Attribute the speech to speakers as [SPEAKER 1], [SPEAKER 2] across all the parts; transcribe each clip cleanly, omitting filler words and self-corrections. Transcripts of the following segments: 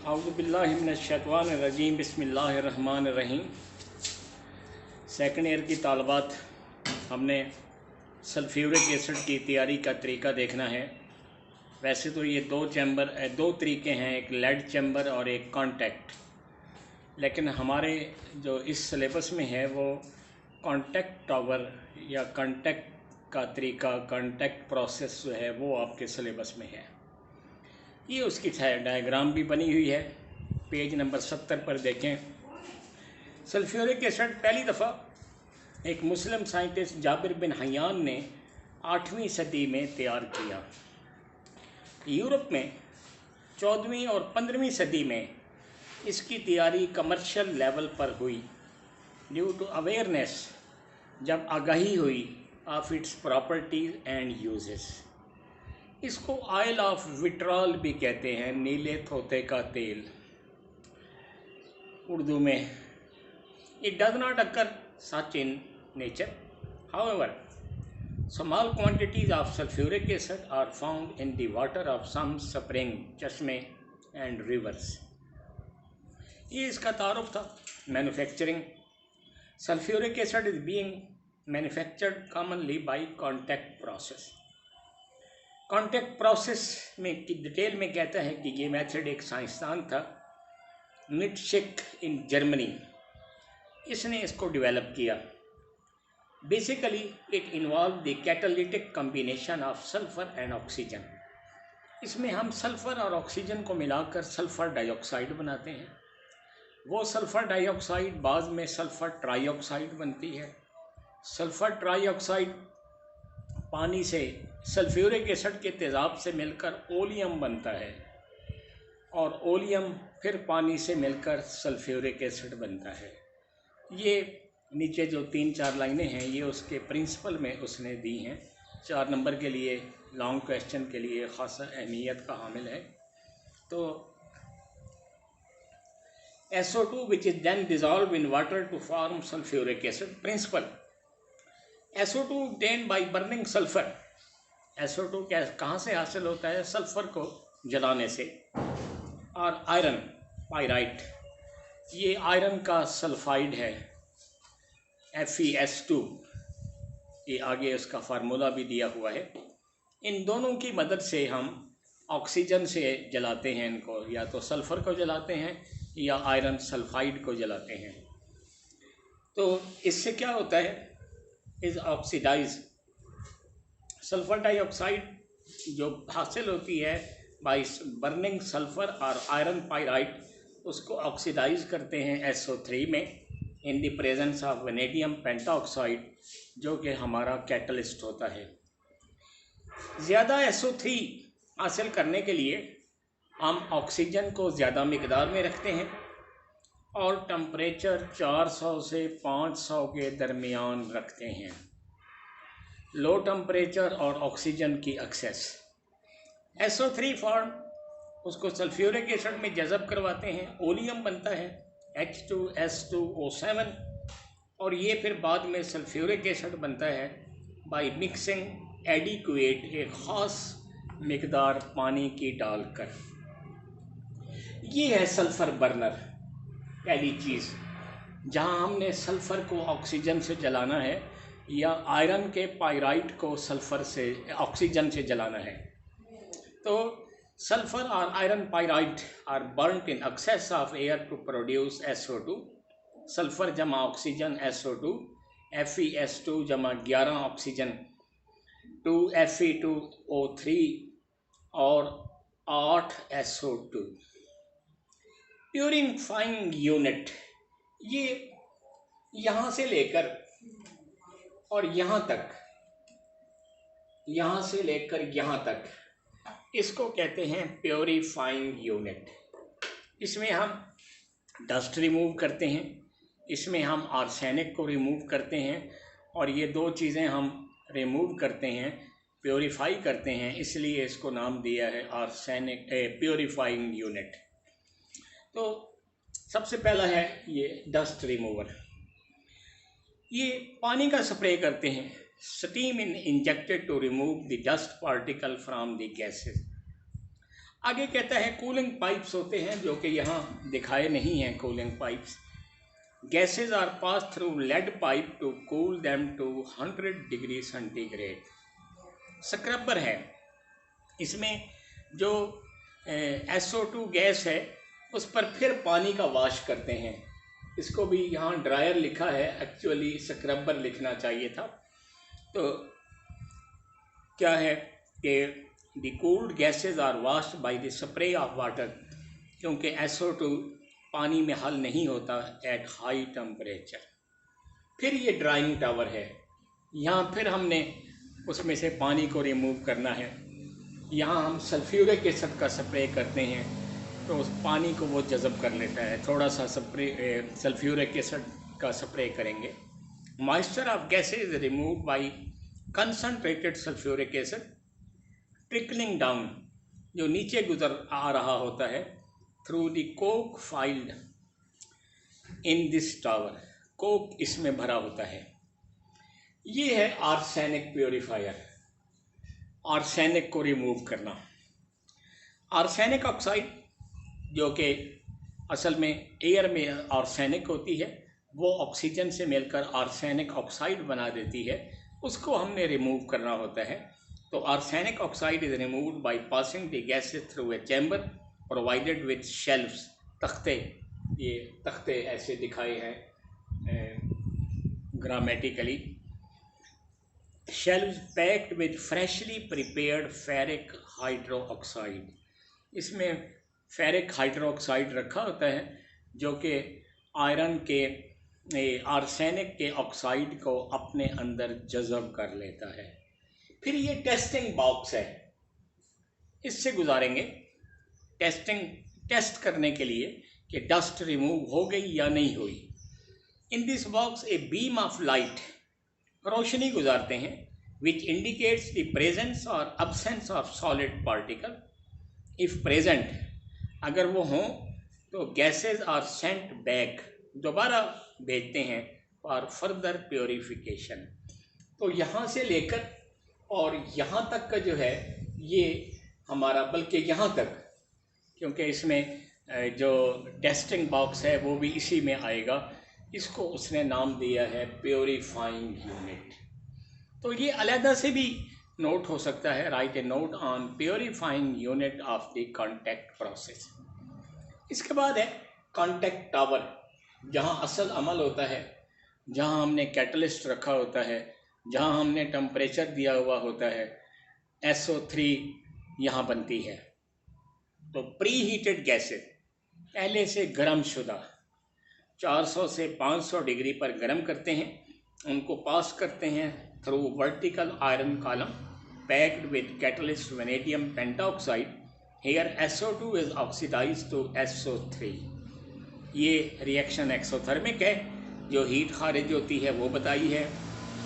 [SPEAKER 1] औज़ुबिल्लाहिमिनश्शैतानिर्रजीम बिस्मिल्लाहिर्रहमानिर्रहीम। Second year की तालबात, हमने सल्फ्यूरिक एसिड की तैयारी का तरीका देखना है। वैसे तो ये दो तरीके हैं, एक लेड चैम्बर और एक कॉन्टैक्ट, लेकिन हमारे जो इस सिलेबस में है वो कॉन्टैक्ट टावर या कॉन्टैक्ट का तरीका, कॉन्टैक्ट प्रोसेस जो है वो आपके सिलेबस में है। ये उसकी डायग्राम भी बनी हुई है, पेज नंबर 70 पर देखें। सल्फ्यूरिक एसिड पहली दफ़ा एक मुस्लिम साइंटिस्ट जाबिर बिन हयान ने 8वीं सदी में तैयार किया। यूरोप में 14वीं और 15वीं सदी में इसकी तैयारी कमर्शियल लेवल पर हुई ड्यू टू अवेयरनेस, जब आगाही हुई of its properties and uses. इसको ऑयल ऑफ विट्रॉल भी कहते हैं, नीले तोते का तेल उर्दू में। It does not occur such in nature, however small quantities of sulphuric acid are found in the water of some spring, चश्मे एंड रिवर्स। ये इसका तारुफ था। Manufacturing sulphuric acid is being manufactured commonly by contact process. Contact process में की detail में कहता है कि ये मेथड एक साइंसदान था, निट्शिक इन जर्मनी, इसने इसको डेवलप किया। Basically it involve the catalytic combination of sulphur and oxygen. इसमें हम सल्फ़र और ऑक्सीजन को मिलाकर सल्फ़र डाइऑक्साइड बनाते हैं। वो सल्फ़र डाइऑक्साइड बाद में सल्फ़र ट्राइऑक्साइड बनती है। सल्फ़र ट्राइऑक्साइड पानी से सल्फ्यूरिक एसिड के तेज़ाब से मिलकर ओलियम बनता है, और ओलियम फिर पानी से मिलकर सल्फ्यूरिक एसिड बनता है। ये नीचे जो 3-4 लाइनें हैं ये उसके प्रिंसिपल में उसने दी हैं। 4 नंबर के लिए लॉन्ग क्वेश्चन के लिए ख़ासा अहमियत का हामिल है। तो SO2 which is then dissolve in water to form sulphuric acid. Principle SO2 obtained by burning sulfur। SO2 कहाँ से हासिल होता है? सल्फ़र को जलाने से। और आयरन पाइराइट, ये आयरन का सल्फाइड है, FeS2, ये आगे उसका फार्मूला भी दिया हुआ है। इन दोनों की मदद से हम ऑक्सीजन से जलाते हैं इनको, या तो सल्फ़र को जलाते हैं या आयरन सल्फाइड को जलाते हैं। तो इससे क्या होता है? इज़ ऑक्सीडाइज सल्फ़र डाइऑक्साइड जो हासिल होती है बाई बर्निंग सल्फ़र और आयरन पाइराइट, उसको ऑक्सीडाइज करते हैं SO3 में in the presence of vanadium pentoxide, जो कि हमारा कैटलिस्ट होता है। ज़्यादा SO3 हासिल करने के लिए हम ऑक्सीजन को ज़्यादा मिकदार में रखते हैं और टेम्परेचर 400 से 500 के दरमियान रखते हैं। लो टेम्परेचर और ऑक्सीजन की एक्सेस। SO3 फॉर्म उसको सल्फ्यूरिक एसिड में जज़ब करवाते हैं, ओलियम बनता है H2S2O7, और ये फिर बाद में सल्फ्यूरिक एसिड बनता है बाय मिक्सिंग एडिक्वेट, एक ख़ास मिकदार पानी की डालकर। ये है सल्फ़र बर्नर। पहली चीज़ जहाँ हमने सल्फ़र को ऑक्सीजन से जलाना है या आयरन के पाइराइट को सल्फ़र से ऑक्सीजन से जलाना है, तो सल्फ़र और iron pyrite are burnt in excess of air to produce SO2। Sulphur जमा ऑक्सीजन SO2, FeS2 जमा 11 ऑक्सीजन 2 Fe2O3 और 8 SO2। प्यूरिफाइंग यूनिट, ये यहाँ से लेकर और यहाँ तक, यहाँ से लेकर यहाँ तक, इसको कहते हैं प्यूरिफाइंग यूनिट। इसमें हम डस्ट रिमूव करते हैं, इसमें हम आर्सेनिक को रिमूव करते हैं, और ये दो चीज़ें हम रिमूव करते हैं, प्योरीफाई करते हैं, इसलिए इसको नाम दिया है आर्सेनिक प्योरीफाइंग यूनिट। तो सबसे पहला है ये डस्ट रिमूवर। ये पानी का स्प्रे करते हैं, steam in injected to remove the dust particle from the gases. आगे कहता है कूलिंग पाइप्स होते हैं, जो कि यहाँ दिखाए नहीं हैं cooling pipes. Gases are pass through lead pipe to cool them to 100 degree centigrade. Scrubber है, इसमें जो SO2 गैस है उस पर फिर पानी का वॉश करते हैं। इसको भी यहाँ ड्रायर लिखा है, एक्चुअली स्क्रबर लिखना चाहिए था। तो क्या है कि the cooled gases are washed by the spray of water, क्योंकि SO2 पानी में हल नहीं होता एट हाई टेम्परेचर। फिर ये ड्राइंग टावर है, यहाँ फिर हमने उसमें से पानी को रिमूव करना है। यहाँ हम सल्फ्यूरिक एसिड का स्प्रे करते हैं तो उस पानी को वो जज़ब कर लेता है। थोड़ा सा सल्फ्यूरिक एसिड का स्प्रे करेंगे। Moisture of gases remove by concentrated sulphuric acid trickling down, जो नीचे गुजर आ रहा होता है through the Coke filed in this tower. Coke इसमें भरा होता है। ये है आर्सेनिक प्योरीफायर, आर्सेनिक को रिमूव करना। आर्सेनिक ऑक्साइड, जो कि असल में एयर में आर्सेनिक होती है, वो ऑक्सीजन से मिलकर आर्सेनिक ऑक्साइड बना देती है, उसको हमने रिमूव करना होता है। तो arsenic oxide is removed by passing the gases through a chamber provided with shelves. तख्ते, ये तख्ते ऐसे दिखाए हैं grammatically. Shelves packed with freshly prepared ferric hydro oxide. इसमें फेरिक हाइड्रो ऑक्साइड रखा होता है जो कि आयरन के आर्सेनिक के ऑक्साइड को अपने अंदर जज़ब कर लेता है। फिर ये टेस्टिंग बॉक्स है, इससे गुजारेंगे टेस्ट करने के लिए कि डस्ट रिमूव हो गई या नहीं हुई। In this box a beam of light, रोशनी गुजारते हैं, which indicates the presence or absence of solid particle. If present, अगर वो हों तो गैसेज आर सेंट बैक, दोबारा भेजते हैं फॉर फर्दर प्योरीफिकेशन। तो यहाँ से लेकर और यहाँ तक का जो है ये हमारा, बल्कि यहाँ तक, क्योंकि इसमें जो टेस्टिंग बॉक्स है वो भी इसी में आएगा, इसको उसने नाम दिया है प्योरीफाइंग यूनिट। तो ये अलहदा से भी नोट हो सकता है, right A note on purifying unit of the contact process. इसके बाद है कॉन्टैक्ट टावर, जहाँ असल अमल होता है, जहाँ हमने कैटलिस्ट रखा होता है, जहाँ हमने टेम्परेचर दिया हुआ होता है। SO3 यहाँ बनती है। तो प्री हीटेड गैसेज, पहले से गर्म शुदा, 400 से 500 डिग्री पर गर्म करते हैं, उनको पास करते हैं through vertical iron column packed with catalyst vanadium pentoxide. Here SO2 is oxidised to SO3। ये रिएक्शन एक्सोथर्मिक है, जो हीट खारिज होती है वो बताई है।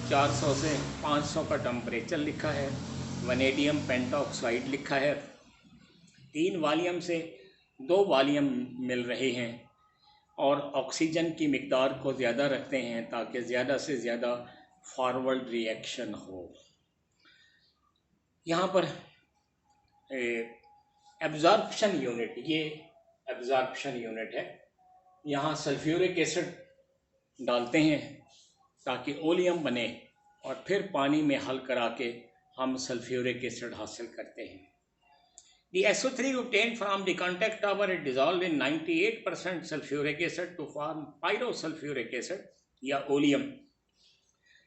[SPEAKER 1] 400 से 500 का टेम्परेचर लिखा है, वैनेडियम पेंटाऑक्साइड लिखा है। 3 वॉल्यूम से 2 वॉल्यूम मिल रहे हैं और ऑक्सीजन की मिकदार को ज़्यादा रखते हैं ताकि ज़्यादा से ज़्यादा फॉरवर्ड रिएक्शन हो। यहाँ पर एब्जॉर्प्शन यूनिट, ये एब्जॉर्प्शन यूनिट है। यहाँ सल्फ्यूरिक एसिड डालते हैं ताकि ओलियम बने और फिर पानी में हल करा के हम सल्फ्यूरिक एसिड हासिल करते हैं। The SO3 obtained from the contact tower is dissolved in 98% sulfuric acid to form pyrosulfuric acid या ओलियम।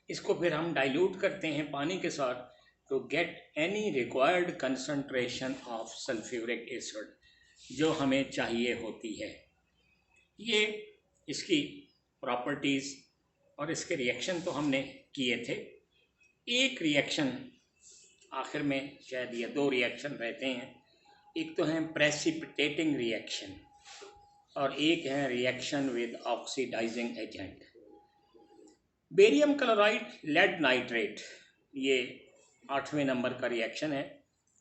[SPEAKER 1] इसको फिर हम डाइल्यूट करते हैं पानी के साथ to get any required concentration of sulfuric acid, जो हमें चाहिए होती है। ये इसकी प्रॉपर्टीज़ और इसके रिएक्शन तो हमने किए थे। एक रिएक्शन आखिर में कह दिया, 2 रिएक्शन रहते हैं, एक तो है प्रेसिपिटेटिंग रिएक्शन और एक है reaction with oxidising agent. Barium chloride lead nitrate, ये 8वें नंबर का रिएक्शन है।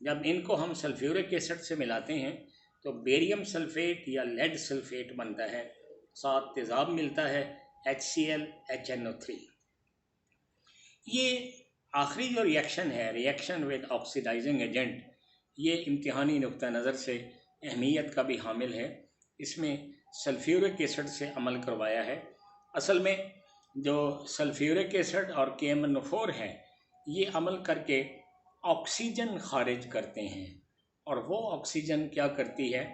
[SPEAKER 1] जब इनको हम सल्फ्यूरिक एसिड से मिलाते हैं तो बेरियम सल्फेट या लेड सल्फेट बनता है, साथ तेज़ाब मिलता है HCl HNO3। ये आखिरी जो रिएक्शन है, रिएक्शन विद ऑक्सीडाइजिंग एजेंट, ये इम्तिहानी नुक्ता नज़र से अहमियत का भी हामिल है। इसमें सल्फ्यूरिक एसिड से अमल करवाया है। असल में जो सल्फ्यूरिक एसिड और KMnO4 है, ये अमल करके ऑक्सीजन खारिज करते हैं, और वो ऑक्सीजन क्या करती है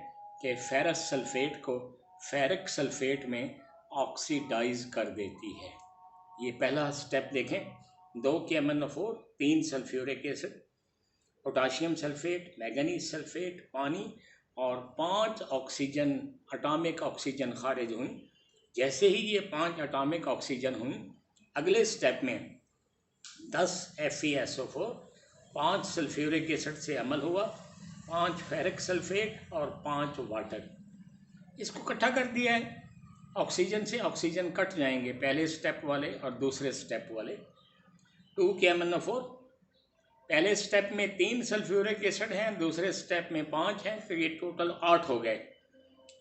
[SPEAKER 1] कि फेरस सल्फेट को फेरिक सल्फेट में ऑक्सीडाइज कर देती है। ये पहला स्टेप देखें, 2 KMnO4, 3 sulphuric acid, potassium sulphate, manganese sulphate, पानी और 5 ऑक्सीजन, एटॉमिक ऑक्सीजन खारिज हुई। जैसे ही ये 5 एटॉमिक ऑक्सीजन हुई, अगले स्टेप में 10 FeSO4, 5 सल्फ्यूरिक एसिड से अमल हुआ, 5 फेरिक सल्फेट और 5 वाटर। इसको इकट्ठा कर दिया है। ऑक्सीजन से ऑक्सीजन कट जाएंगे, पहले स्टेप वाले और दूसरे स्टेप वाले। 2 KMnO4, पहले स्टेप में 3 सल्फ्यूरिक एसिड हैं, दूसरे स्टेप में 5 हैं, तो ये टोटल 8 हो गए।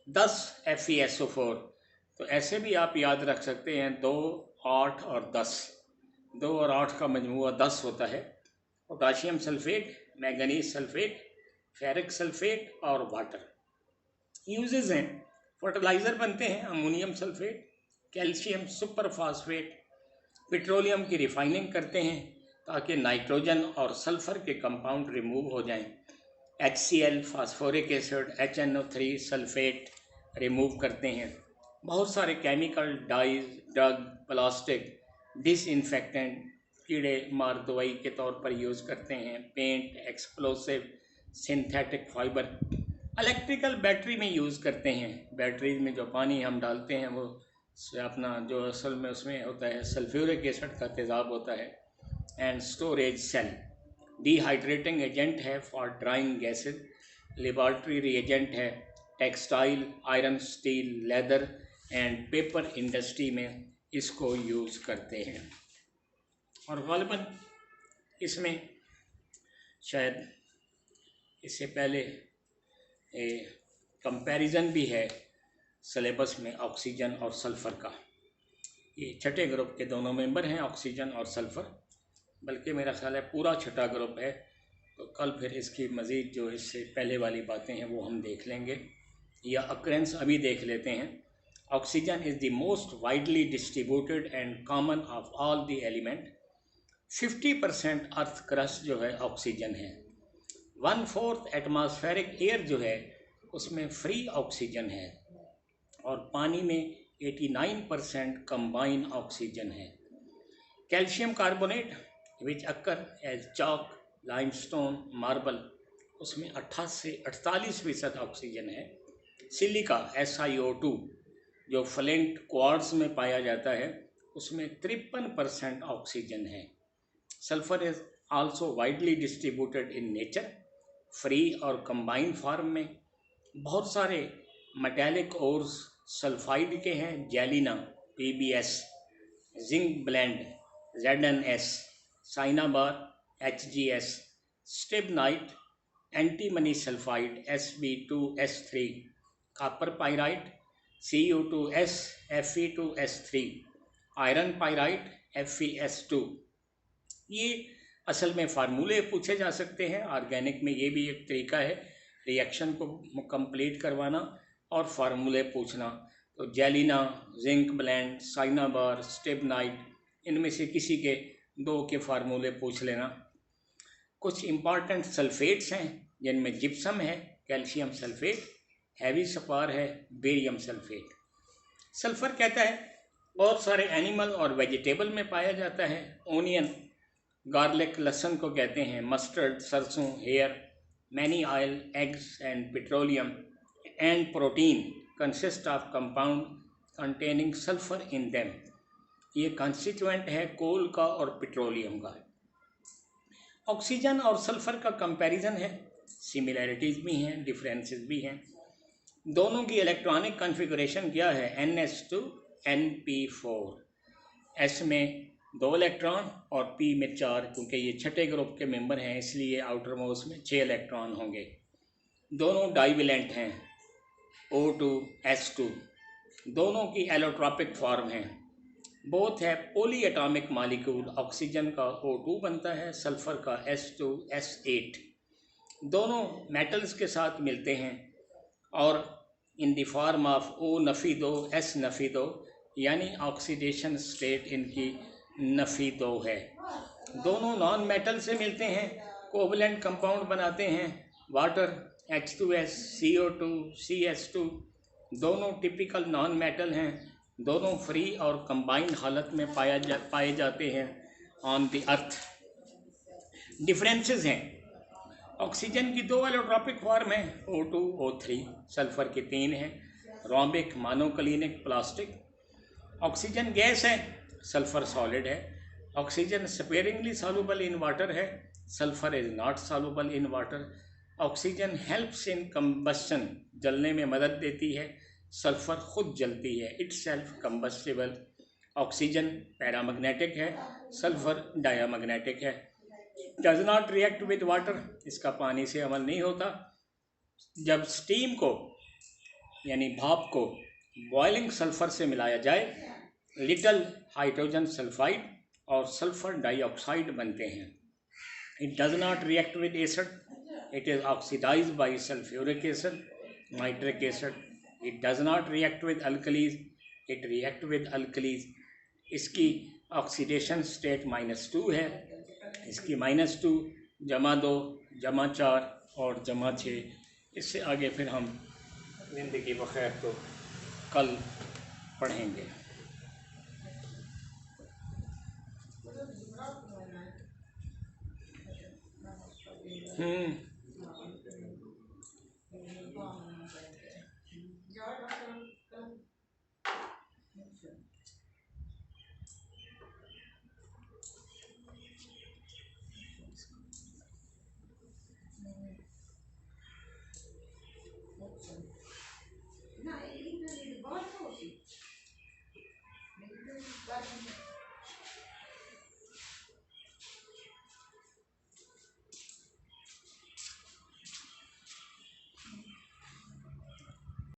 [SPEAKER 1] 10 FeSO4, तो ऐसे भी आप याद रख सकते हैं, 2, 8 और 10, 2 और 8 का मजमूआ 10 होता है। Potassium sulphate, manganese sulphate, ferric sulphate और वाटर। यूजेस हैं, फर्टिलाइज़र बनते हैं, ammonium sulphate, calcium super phosphate, petroleum की रिफाइनिंग करते हैं ताकि नाइट्रोजन और सल्फ़र के कंपाउंड रिमूव हो जाएं। HCl, phosphoric acid, HNO3 sulphate remove करते हैं। बहुत सारे chemical, dyes, drug, plastic, disinfectant, कीड़े मार दवाई के तौर पर यूज़ करते हैं, paint, explosive, synthetic fibre, electrical battery में यूज़ करते हैं। बैटरीज में जो पानी हम डालते हैं वो अपना जो असल में उसमें होता है सल्फ्यूरिक एसिड का तेज़ाब होता है। And storage cell, dehydrating agent है for drying gases, laboratory reagent है, textile, iron, steel, leather and paper industry में इसको यूज़ करते हैं। और ग़ालिबन इसमें शायद इससे पहले कंपैरिजन भी है सिलेबस में ऑक्सीजन और सल्फ़र का। ये छठे ग्रुप के दोनों मेंबर हैं, ऑक्सीजन और सल्फ़र, बल्कि मेरा ख्याल है पूरा छठा ग्रुप है। तो कल फिर इसकी मज़ीद जो इससे पहले वाली बातें हैं वो हम देख लेंगे, या अक्रेंस अभी देख लेते हैं। Oxygen is the most widely distributed and common of all the element. 50% earth crust जो है ऑक्सीजन है। 1/4 एटमॉस्फेरिक एयर जो है उसमें फ्री ऑक्सीजन है, और पानी में 89% कंबाइन ऑक्सीजन है। Calcium carbonate which occur as chalk, limestone, marble, उसमें 28 से 48% ऑक्सीजन है। सिलिका SiO2 जो फ्लिंट क्वार्ट्ज में पाया जाता है उसमें 53% ऑक्सीजन है। Sulphur is also widely distributed in nature, free और कंबाइंड फॉर्म में। बहुत सारे मेटालिक ओर्स सल्फाइड के हैं, galena PbS, zinc blende ZnS, cinnabar HgS, stibnite, antimony sulphide Sb2S3, copper pyrite Cu2S Fe2S3, iron pyrite FeS2। ये असल में फार्मूले पूछे जा सकते हैं। ऑर्गेनिक में ये भी एक तरीका है रिएक्शन को कंप्लीट करवाना और फार्मूले पूछना। तो जेलिना, जिंक ब्लेंड, साइनाबार, स्टिबनाइट, इनमें से किसी के 2 के फार्मूले पूछ लेना। कुछ इम्पॉर्टेंट सल्फेट्स हैं जिनमें जिप्सम है, कैल्शियम सल्फेट, हैवी सपार है, बेरियम सल्फेट। सल्फ़र कहता है बहुत सारे एनिमल और वेजिटेबल में पाया जाता है। ओनियन, गार्लिक, लहसुन को कहते हैं, मस्टर्ड, सरसों, hair, many oil, eggs and petroleum and protein consist of compound containing sulphur in them. ये कॉन्स्टिट्यूएंट है कोल का और पेट्रोलियम का। ऑक्सीजन और सल्फर का कंपैरिजन है, सिमिलैरिटीज़ भी हैं, डिफरेंसेस भी हैं। दोनों की इलेक्ट्रॉनिक कॉन्फ़िगरेशन क्या है, NH2 NP4। S में 2 इलेक्ट्रॉन और P में 4, क्योंकि ये छठे ग्रुप के मेंबर हैं इसलिए आउटर मोस्ट में 6 इलेक्ट्रॉन होंगे। दोनों डाइवेलेंट हैं, O2 S2। दोनों की एलोट्रॉपिक फॉर्म है। बोथ है पोली एटॉमिक मॉलिक्यूल, ऑक्सीजन का O2 बनता है, सल्फर का S2S8। दोनों मेटल्स के साथ मिलते हैं और in the form of O नफ़ी दो एस नफ़ी दो, यानी ऑक्सीडेशन स्टेट इनकी नफ़ी दो है। दोनों नॉन मेटल से मिलते हैं, कोवलेंट कंपाउंड बनाते हैं, वाटर H2S CO2 CS2, दोनों टिपिकल नॉन मेटल हैं, दोनों फ्री और कंबाइंड हालत में पाए जाते हैं ऑन द अर्थ। डिफरेंसेस हैं, ऑक्सीजन की 2 एलोट्रॉपिक फॉर्म है, O2 O3, सल्फर की 3 है, rhombic monoclinic plastic. Oxygen gas है, सल्फर सॉलिड है। ऑक्सीजन स्पेयरिंगली सॉल्युबल इन वाटर है, sulphur is not soluble in water. Oxygen helps in combustion, जलने में मदद देती है, सल्फर खुद जलती है, it's self combustible. Oxygen paramagnetic है, सल्फर डायामैग्नेटिक है। Does not react with water, इसका पानी से अमल नहीं होता। जब स्टीम को यानी भाप को बॉइलिंग सल्फर से मिलाया जाए, लिटल हाइड्रोजन सल्फाइड और सल्फर डाइऑक्साइड बनते हैं। It does not react with acid, it is oxidised by sulphuric acid, nitric acid. It does not react with alkalis, it react with alkalis. इसकी oxidation state -2 है, इसकी -2 +2 +4 और +6। इससे आगे फिर हम ज़िंदगी बखैर तो कल पढ़ेंगे।